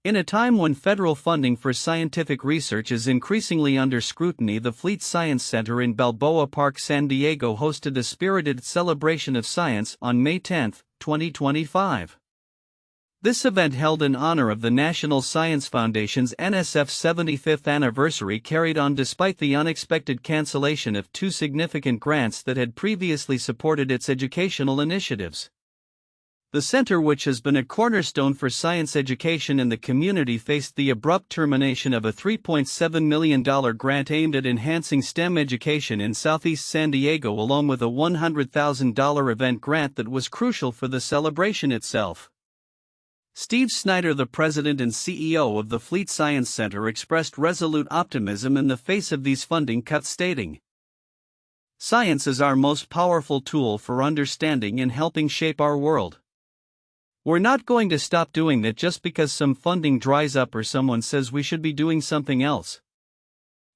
In a time when federal funding for scientific research is increasingly under scrutiny, the Fleet Science Center in Balboa Park, San Diego hosted a spirited celebration of science on May 10, 2025. This event, held in honor of the National Science Foundation's NSF 75th anniversary, carried on despite the unexpected cancellation of two significant grants that had previously supported its educational initiatives. The center, which has been a cornerstone for science education in the community, faced the abrupt termination of a $3.7 million grant aimed at enhancing STEM education in Southeast San Diego, along with a $100,000 event grant that was crucial for the celebration itself. Steve Snyder, the president and CEO of the Fleet Science Center, expressed resolute optimism in the face of these funding cuts, stating, "Science is our most powerful tool for understanding and helping shape our world. We're not going to stop doing that just because some funding dries up or someone says we should be doing something else."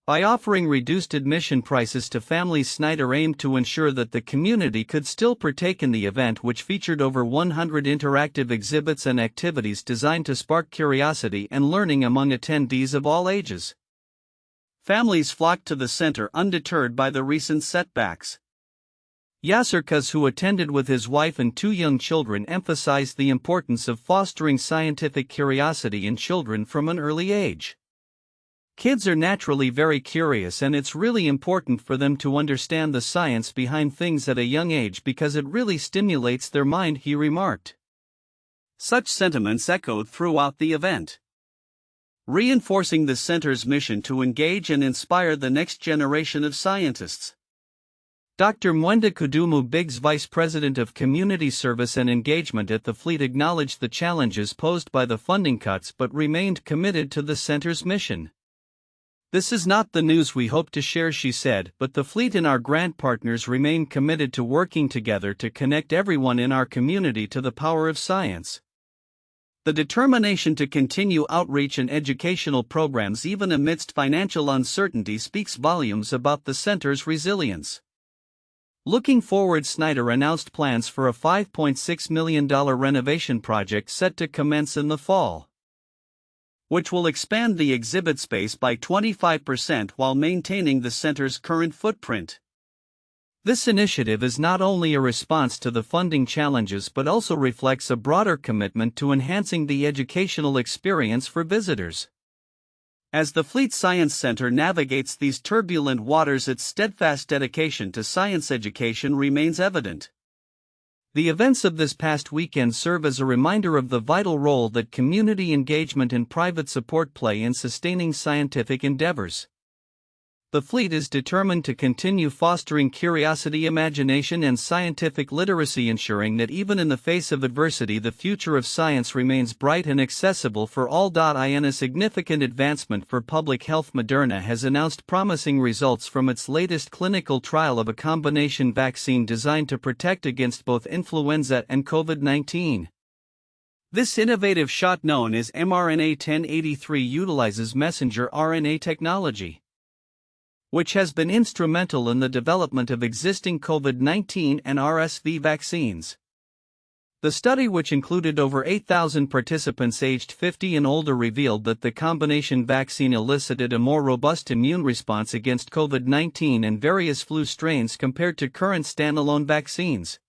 By offering reduced admission prices to families, Snyder aimed to ensure that the community could still partake in the event, which featured over 100 interactive exhibits and activities designed to spark curiosity and learning among attendees of all ages. Families flocked to the center undeterred by the recent setbacks. Yasser Kaz, who attended with his wife and two young children, emphasized the importance of fostering scientific curiosity in children from an early age. "Kids are naturally very curious, and it's really important for them to understand the science behind things at a young age because it really stimulates their mind," he remarked. Such sentiments echoed throughout the event, reinforcing the center's mission to engage and inspire the next generation of scientists. Dr. Mwenda Kudumu Biggs, Vice President of Community Service and Engagement at the Fleet, acknowledged the challenges posed by the funding cuts but remained committed to the center's mission. "This is not the news we hope to share," she said, "but the Fleet and our grant partners remain committed to working together to connect everyone in our community to the power of science." The determination to continue outreach and educational programs even amidst financial uncertainty speaks volumes about the center's resilience. Looking forward, Snyder announced plans for a $5.6 million renovation project set to commence in the fall, which will expand the exhibit space by 25% while maintaining the center's current footprint. This initiative is not only a response to the funding challenges but also reflects a broader commitment to enhancing the educational experience for visitors. As the Fleet Science Center navigates these turbulent waters, its steadfast dedication to science education remains evident. The events of this past weekend serve as a reminder of the vital role that community engagement and private support play in sustaining scientific endeavors. The Fleet is determined to continue fostering curiosity, imagination, and scientific literacy, ensuring that even in the face of adversity, the future of science remains bright and accessible for all. In a significant advancement for public health, Moderna has announced promising results from its latest clinical trial of a combination vaccine designed to protect against both influenza and COVID-19. This innovative shot, known as mRNA 1083, utilizes messenger RNA technology, which has been instrumental in the development of existing COVID-19 and RSV vaccines. The study, which included over 8,000 participants aged 50 and older, revealed that the combination vaccine elicited a more robust immune response against COVID-19 and various flu strains compared to current standalone vaccines.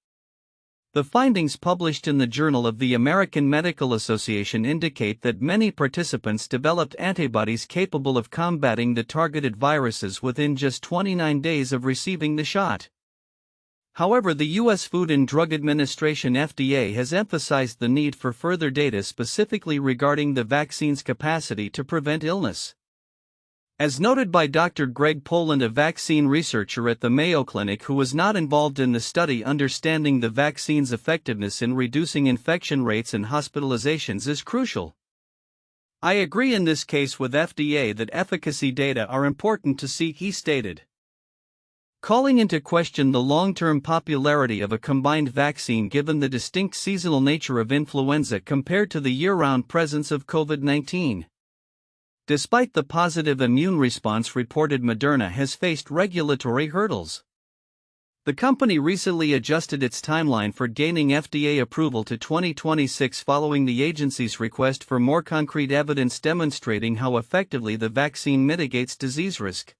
The findings, published in the Journal of the American Medical Association, indicate that many participants developed antibodies capable of combating the targeted viruses within just 29 days of receiving the shot. However, the U.S. Food and Drug Administration (FDA) has emphasized the need for further data specifically regarding the vaccine's capacity to prevent illness. As noted by Dr. Greg Poland, a vaccine researcher at the Mayo Clinic who was not involved in the study, understanding the vaccine's effectiveness in reducing infection rates and hospitalizations is crucial. "I agree in this case with FDA that efficacy data are important to see," he stated, calling into question the long-term popularity of a combined vaccine given the distinct seasonal nature of influenza compared to the year-round presence of COVID-19. Despite the positive immune response reported, Moderna has faced regulatory hurdles. The company recently adjusted its timeline for gaining FDA approval to 2026 following the agency's request for more concrete evidence demonstrating how effectively the vaccine mitigates disease risk.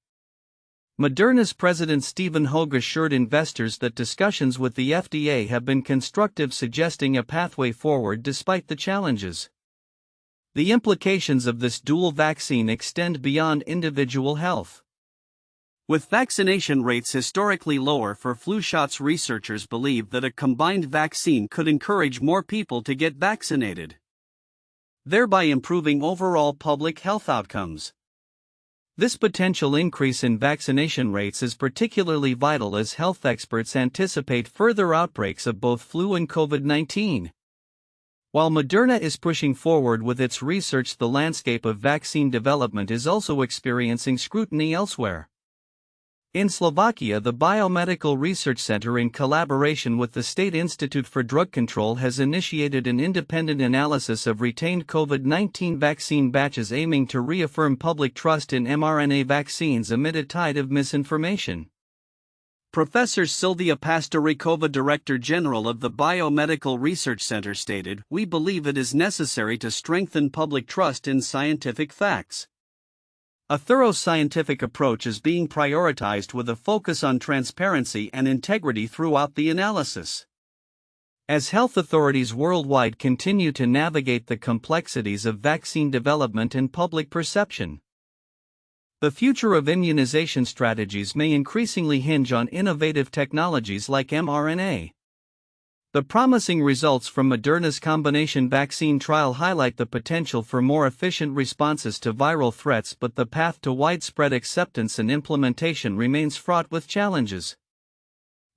Moderna's President Steve Snyder assured investors that discussions with the FDA have been constructive, suggesting a pathway forward despite the challenges. The implications of this dual vaccine extend beyond individual health. With vaccination rates historically lower for flu shots, researchers believe that a combined vaccine could encourage more people to get vaccinated, thereby improving overall public health outcomes. This potential increase in vaccination rates is particularly vital as health experts anticipate further outbreaks of both flu and COVID-19. While Moderna is pushing forward with its research, the landscape of vaccine development is also experiencing scrutiny elsewhere. In Slovakia, the Biomedical Research Center, in collaboration with the State Institute for Drug Control, has initiated an independent analysis of retained COVID-19 vaccine batches, aiming to reaffirm public trust in mRNA vaccines amid a tide of misinformation. Professor Silvia Pastorikova, Director General of the Biomedical Research Center, stated, "We believe it is necessary to strengthen public trust in scientific facts. A thorough scientific approach is being prioritized with a focus on transparency and integrity throughout the analysis." As health authorities worldwide continue to navigate the complexities of vaccine development and public perception, the future of immunization strategies may increasingly hinge on innovative technologies like mRNA. The promising results from Moderna's combination vaccine trial highlight the potential for more efficient responses to viral threats, but the path to widespread acceptance and implementation remains fraught with challenges.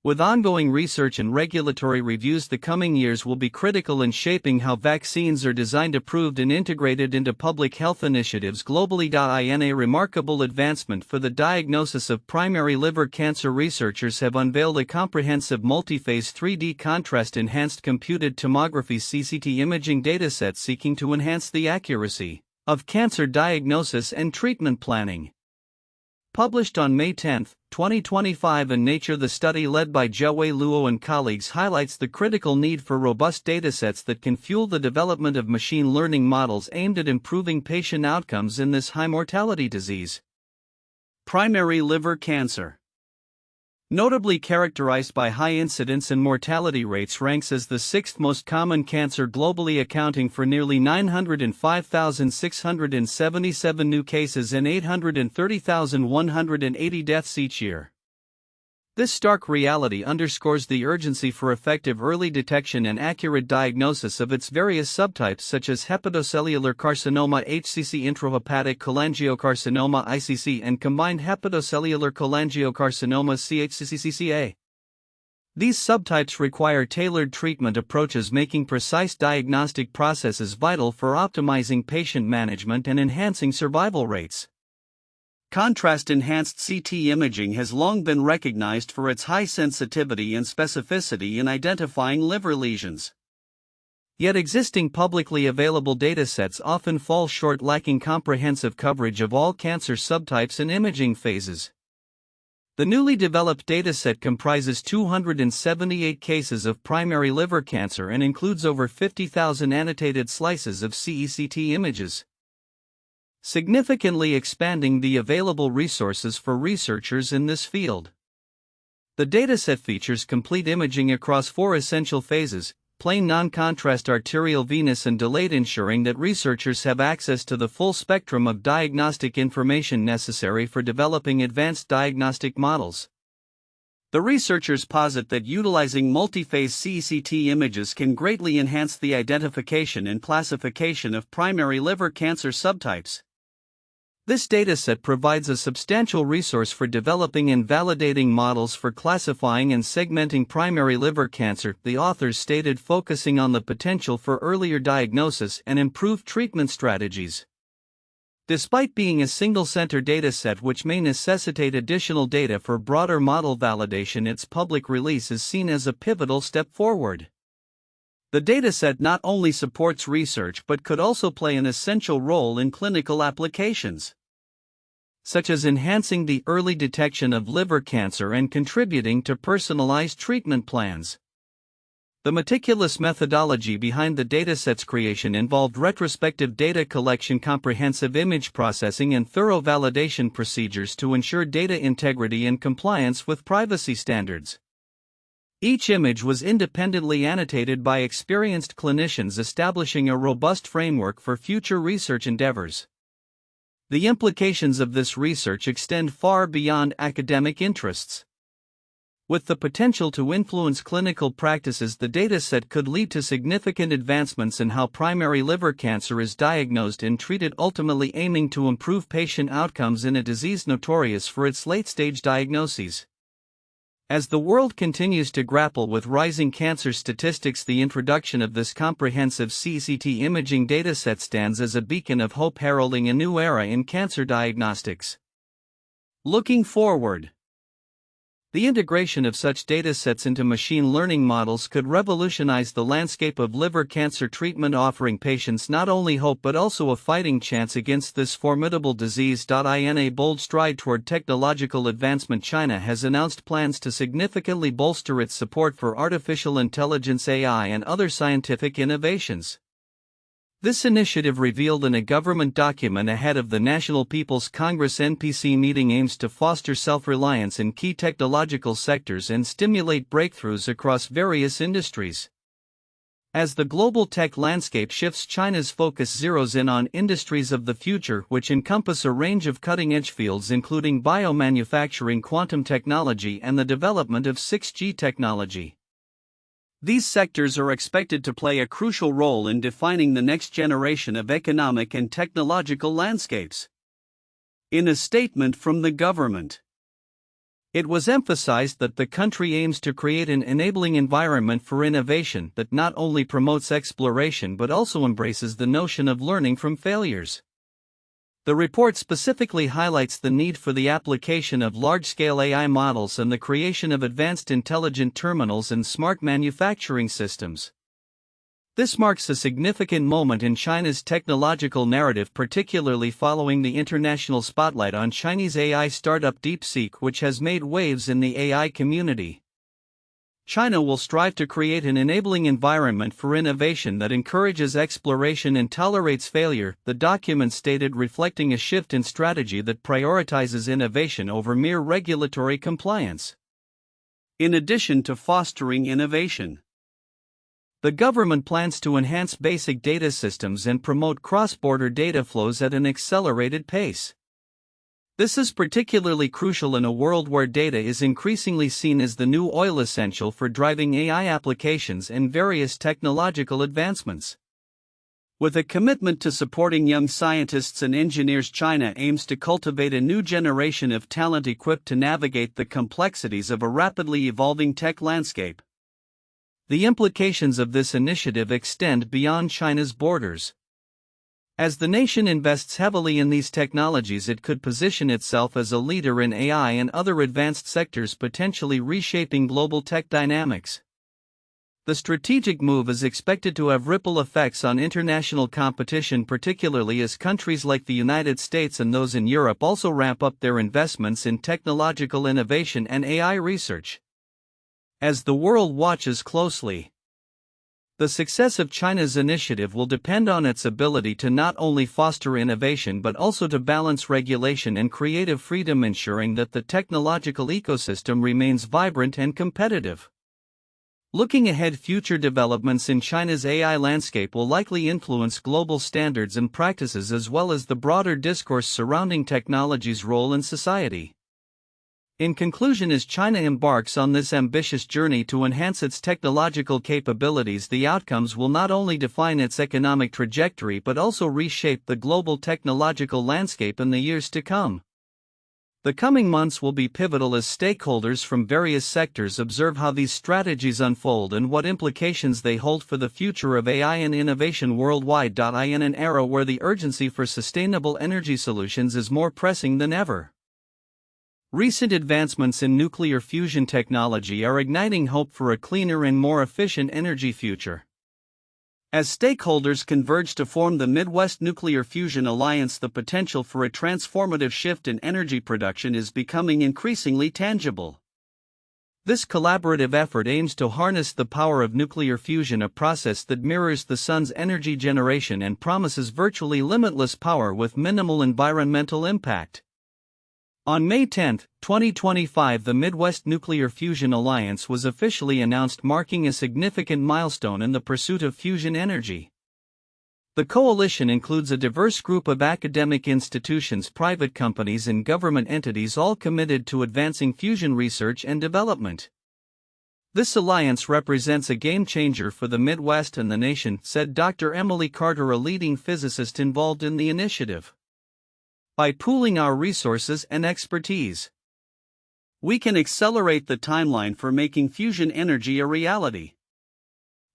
With ongoing research and regulatory reviews, the coming years will be critical in shaping how vaccines are designed, approved, and integrated into public health initiatives globally. In a remarkable advancement for the diagnosis of primary liver cancer, researchers have unveiled a comprehensive multi-phase 3D contrast-enhanced computed tomography (CT) imaging dataset seeking to enhance the accuracy of cancer diagnosis and treatment planning. Published on May 10, 2025 in Nature, the study, led by Zhou Luo and colleagues, highlights the critical need for robust datasets that can fuel the development of machine learning models aimed at improving patient outcomes in this high-mortality disease. Primary liver cancer, notably characterized by high incidence and mortality rates, ranks as the sixth most common cancer globally, accounting for nearly 905,677 new cases and 830,180 deaths each year. This stark reality underscores the urgency for effective early detection and accurate diagnosis of its various subtypes, such as hepatocellular carcinoma (HCC), intrahepatic cholangiocarcinoma (ICC), and combined hepatocellular cholangiocarcinoma (CHCCCA). These subtypes require tailored treatment approaches, making precise diagnostic processes vital for optimizing patient management and enhancing survival rates. Contrast-enhanced CT imaging has long been recognized for its high sensitivity and specificity in identifying liver lesions. Yet existing publicly available datasets often fall short, lacking comprehensive coverage of all cancer subtypes and imaging phases. The newly developed dataset comprises 278 cases of primary liver cancer and includes over 50,000 annotated slices of CECT images, significantly expanding the available resources for researchers in this field. The dataset features complete imaging across four essential phases: plain, non-contrast, arterial, venous, and delayed, ensuring that researchers have access to the full spectrum of diagnostic information necessary for developing advanced diagnostic models. The researchers posit that utilizing multi-phase CECT images can greatly enhance the identification and classification of primary liver cancer subtypes. This dataset provides a substantial resource for developing and validating models for classifying and segmenting primary liver cancer, the authors stated, focusing on the potential for earlier diagnosis and improved treatment strategies. Despite being a single-center dataset which may necessitate additional data for broader model validation, its public release is seen as a pivotal step forward. The dataset not only supports research but could also play an essential role in clinical applications. such as enhancing the early detection of liver cancer and contributing to personalized treatment plans. The meticulous methodology behind the dataset's creation involved retrospective data collection, comprehensive image processing, and thorough validation procedures to ensure data integrity and compliance with privacy standards. Each image was independently annotated by experienced clinicians, establishing a robust framework for future research endeavors. The implications of this research extend far beyond academic interests. With the potential to influence clinical practices, the dataset could lead to significant advancements in how primary liver cancer is diagnosed and treated, ultimately aiming to improve patient outcomes in a disease notorious for its late-stage diagnoses. As the world continues to grapple with rising cancer statistics, the introduction of this comprehensive CCT imaging dataset stands as a beacon of hope, heralding a new era in cancer diagnostics. Looking forward, the integration of such datasets into machine learning models could revolutionize the landscape of liver cancer treatment, offering patients not only hope but also a fighting chance against this formidable disease. In a bold stride toward technological advancement, China has announced plans to significantly bolster its support for artificial intelligence (AI) and other scientific innovations. This initiative, revealed in a government document ahead of the National People's Congress (NPC) meeting, aims to foster self-reliance in key technological sectors and stimulate breakthroughs across various industries. As the global tech landscape shifts, China's focus zeroes in on industries of the future, which encompass a range of cutting-edge fields including biomanufacturing, quantum technology, and the development of 6G technology. These sectors are expected to play a crucial role in defining the next generation of economic and technological landscapes. In a statement from the government, it was emphasized that the country aims to create an enabling environment for innovation that not only promotes exploration but also embraces the notion of learning from failures. The report specifically highlights the need for the application of large-scale AI models and the creation of advanced intelligent terminals and smart manufacturing systems. This marks a significant moment in China's technological narrative, particularly following the international spotlight on Chinese AI startup DeepSeek, which has made waves in the AI community. China will strive to create an enabling environment for innovation that encourages exploration and tolerates failure, the document stated, reflecting a shift in strategy that prioritizes innovation over mere regulatory compliance. In addition to fostering innovation, the government plans to enhance basic data systems and promote cross-border data flows at an accelerated pace. This is particularly crucial in a world where data is increasingly seen as the new oil, essential for driving AI applications and various technological advancements. With a commitment to supporting young scientists and engineers, China aims to cultivate a new generation of talent equipped to navigate the complexities of a rapidly evolving tech landscape. The implications of this initiative extend beyond China's borders. As the nation invests heavily in these technologies, it could position itself as a leader in AI and other advanced sectors, potentially reshaping global tech dynamics. The strategic move is expected to have ripple effects on international competition, particularly as countries like the United States and those in Europe also ramp up their investments in technological innovation and AI research. As the world watches closely, the success of China's initiative will depend on its ability to not only foster innovation but also to balance regulation and creative freedom, ensuring that the technological ecosystem remains vibrant and competitive. Looking ahead, future developments in China's AI landscape will likely influence global standards and practices as well as the broader discourse surrounding technology's role in society. In conclusion, as China embarks on this ambitious journey to enhance its technological capabilities, the outcomes will not only define its economic trajectory but also reshape the global technological landscape in the years to come. The coming months will be pivotal as stakeholders from various sectors observe how these strategies unfold and what implications they hold for the future of AI and innovation worldwide. In an era where the urgency for sustainable energy solutions is more pressing than ever, recent advancements in nuclear fusion technology are igniting hope for a cleaner and more efficient energy future. As stakeholders converge to form the Midwest Nuclear Fusion Alliance, the potential for a transformative shift in energy production is becoming increasingly tangible. This collaborative effort aims to harness the power of nuclear fusion, a process that mirrors the sun's energy generation and promises virtually limitless power with minimal environmental impact. On May 10, 2025, the Midwest Nuclear Fusion Alliance was officially announced, marking a significant milestone in the pursuit of fusion energy. The coalition includes a diverse group of academic institutions, private companies, and government entities, all committed to advancing fusion research and development. This alliance represents a game-changer for the Midwest and the nation, said Dr. Emily Carter, a leading physicist involved in the initiative. By pooling our resources and expertise, we can accelerate the timeline for making fusion energy a reality.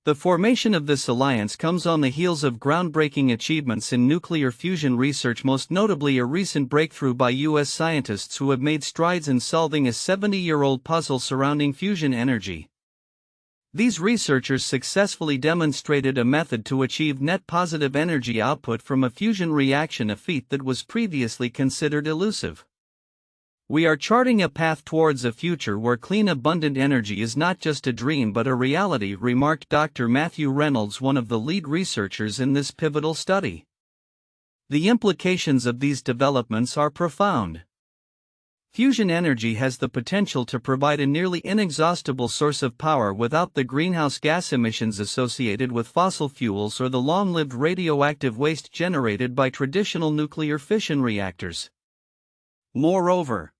The formation of this alliance comes on the heels of groundbreaking achievements in nuclear fusion research, most notably a recent breakthrough by U.S. scientists who have made strides in solving a 70-year-old puzzle surrounding fusion energy. These researchers successfully demonstrated a method to achieve net positive energy output from a fusion reaction, a feat that was previously considered elusive. We are charting a path towards a future where clean, abundant energy is not just a dream but a reality, remarked Dr. Matthew Reynolds, one of the lead researchers in this pivotal study. The implications of these developments are profound. Fusion energy has the potential to provide a nearly inexhaustible source of power without the greenhouse gas emissions associated with fossil fuels or the long-lived radioactive waste generated by traditional nuclear fission reactors. Moreover,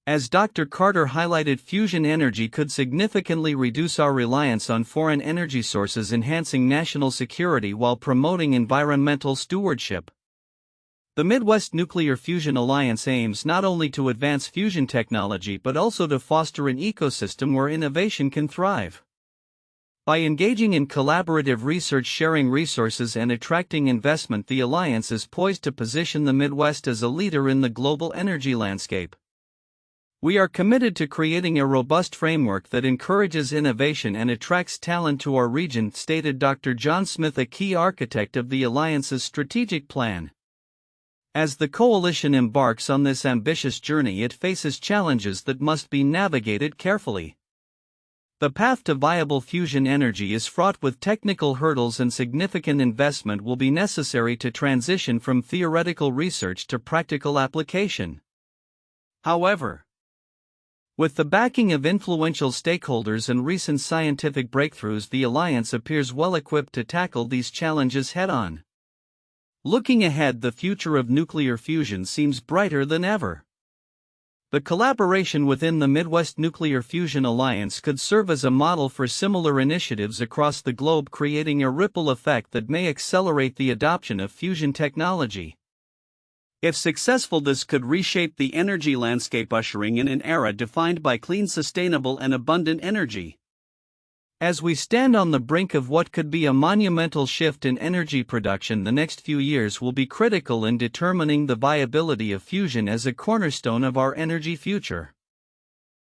as Dr. Carter highlighted, fusion energy could significantly reduce our reliance on foreign energy sources, enhancing national security while promoting environmental stewardship. The Midwest Nuclear Fusion Alliance aims not only to advance fusion technology but also to foster an ecosystem where innovation can thrive. By engaging in collaborative research, sharing resources, and attracting investment, the alliance is poised to position the Midwest as a leader in the global energy landscape. We are committed to creating a robust framework that encourages innovation and attracts talent to our region, stated Dr. John Smith, a key architect of the alliance's strategic plan. As the coalition embarks on this ambitious journey, it faces challenges that must be navigated carefully. The path to viable fusion energy is fraught with technical hurdles, and significant investment will be necessary to transition from theoretical research to practical application. However, with the backing of influential stakeholders and recent scientific breakthroughs, the alliance appears well equipped to tackle these challenges head-on. Looking ahead, the future of nuclear fusion seems brighter than ever. The collaboration within the Midwest Nuclear Fusion Alliance could serve as a model for similar initiatives across the globe, creating a ripple effect that may accelerate the adoption of fusion technology. If successful, this could reshape the energy landscape, ushering in an era defined by clean, sustainable, and abundant energy. As we stand on the brink of what could be a monumental shift in energy production, the next few years will be critical in determining the viability of fusion as a cornerstone of our energy future.